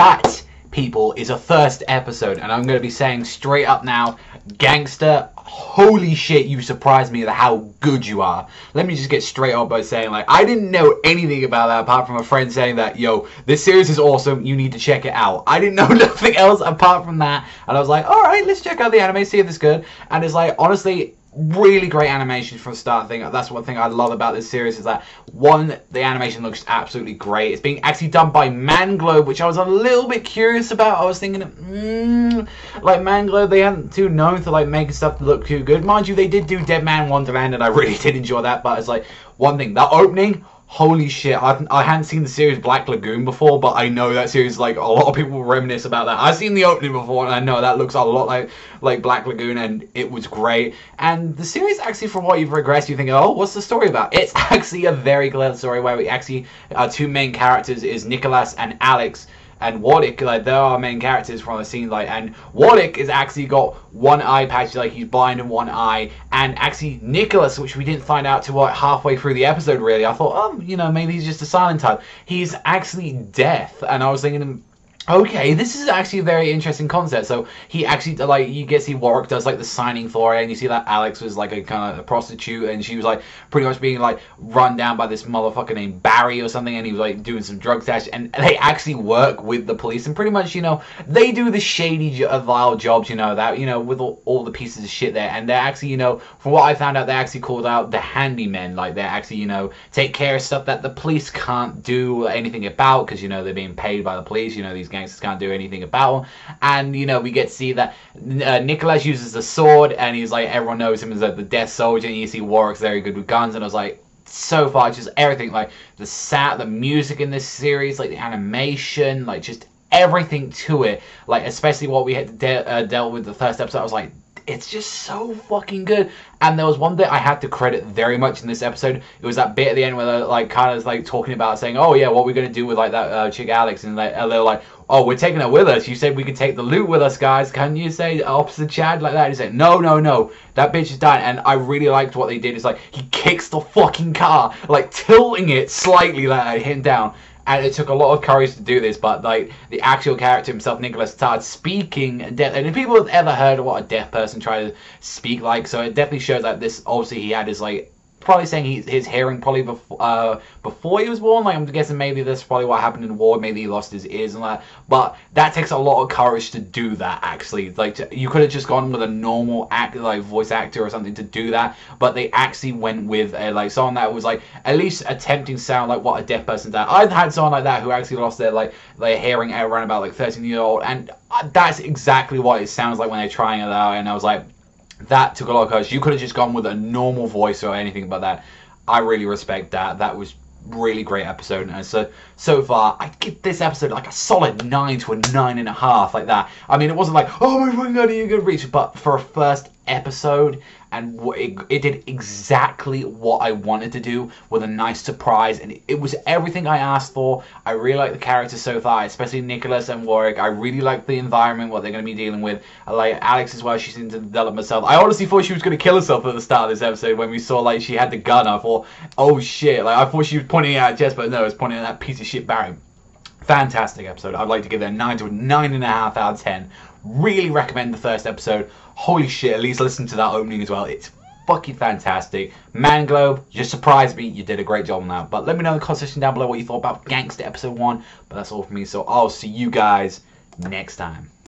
that, people, is a first episode, and I'm going to be saying straight up now, Gangsta, holy shit, you surprised me at how good you are. Let me just get straight up by saying, like, I didn't know anything about that apart from a friend saying that, yo, this series is awesome, you need to check it out. I didn't know nothing else apart from that, and I was like, alright, let's check out the anime, see if it's good. And it's like, honestly, really great animation from the start thing. That's one thing I love about this series, is that one, the animation looks absolutely great. It's being actually done by Manga, which I was a little bit curious about. I was thinking, like Manga, they hadn't too known for like making stuff look too good. Mind you, they did do Dead Man Wonderland, and I really did enjoy that. But it's like one thing, that opening. Holy shit, I hadn't seen the series Black Lagoon before, but I know that series, like, a lot of people reminisce about that. I've seen the opening before, and I know that looks a lot like Black Lagoon, and it was great. And the series, actually, from what you've regressed, you think, oh, what's the story about? It's actually a very clever story where we actually, our two main characters is Nicholas and Alex. And Warwick, like, they're our main characters from the scene, like, and Warwick has actually got one eye patch, like, he's blind in one eye, and actually Nicholas, which we didn't find out till, like, halfway through the episode, really. I thought, oh, you know, maybe he's just a silent type. He's actually deaf, and I was thinking, okay, this is actually a very interesting concept. So he actually, like, you get to see Warwick does like the signing for it, and you see that Alex was like a kind of a prostitute, and she was like pretty much being like run down by this motherfucker named Barry or something, and he was like doing some drug stash, and they actually work with the police, and pretty much, you know, they do the shady, vile jobs, you know, that, you know, with all the pieces of shit there, and they're actually, you know, from what I found out, they're actually called out the handymen, like they're actually, you know, take care of stuff that the police can't do anything about, because, you know, they're being paid by the police, you know, these gangsters can't do anything about them. And, you know, we get to see that Nicholas uses the sword, and he's like, everyone knows him as the Death Soldier, and you see Warwick's very good with guns, and I was like, so far, just everything, like the music in this series, like the animation, like just everything to it, like especially what we had dealt with the first episode, I was like, it's just so fucking good. And there was one bit I had to credit very much in this episode. It was that bit at the end where they're like kind of like talking about saying, oh yeah, what we're gonna do with like that chick Alex, and like they're like, oh, we're taking her with us. You said we could take the loot with us, guys. Can you say opposite Chad like that? He said, no, that bitch is dying. And I really liked what they did. It's like he kicks the fucking car, like tilting it slightly, like hitting down. And it took a lot of courage to do this, but like the actual character himself, Nicholas, started speaking. And if people have ever heard of what a deaf person tries to speak like, so it definitely shows that this, obviously he had his like, probably saying his hearing probably before he was born. Like I'm guessing maybe that's probably what happened in the war. Maybe he lost his ears and that. But that takes a lot of courage to do that. Actually, like you could have just gone with a normal actor, like voice actor or something to do that. But they actually went with like someone that was like at least attempting to sound like what a deaf person does. I've had someone like that who actually lost their hearing at around about like 13-year-old, and that's exactly what it sounds like when they're trying it out. And I was like, that took a lot of courage. You could have just gone with a normal voice or anything but that. I really respect that. That was really great episode. And so far, I'd give this episode like a solid 9 to a 9.5, like that. I mean, it wasn't like, oh my fucking god, are you gonna reach? But for a first episode, and it did exactly what I wanted to do, with a nice surprise, and it was everything I asked for. I really like the characters so far, especially Nicholas and Warwick. I really like the environment, what they're going to be dealing with. I like Alex as well. She seems to develop herself. I honestly thought she was going to kill herself at the start of this episode when we saw like she had the gun. I thought, oh shit, like I thought she was pointing it at Jess, but no, it was pointing at that piece of shit Barry. Fantastic episode. I'd like to give it a 9 to a 9.5 out of 10. Really recommend the first episode. Holy shit, at least listen to that opening as well. It's fucking fantastic. Manga, you just surprised me. You did a great job on that. But let me know in the comment section down below what you thought about Gangsta episode 1. But that's all from me, so I'll see you guys next time.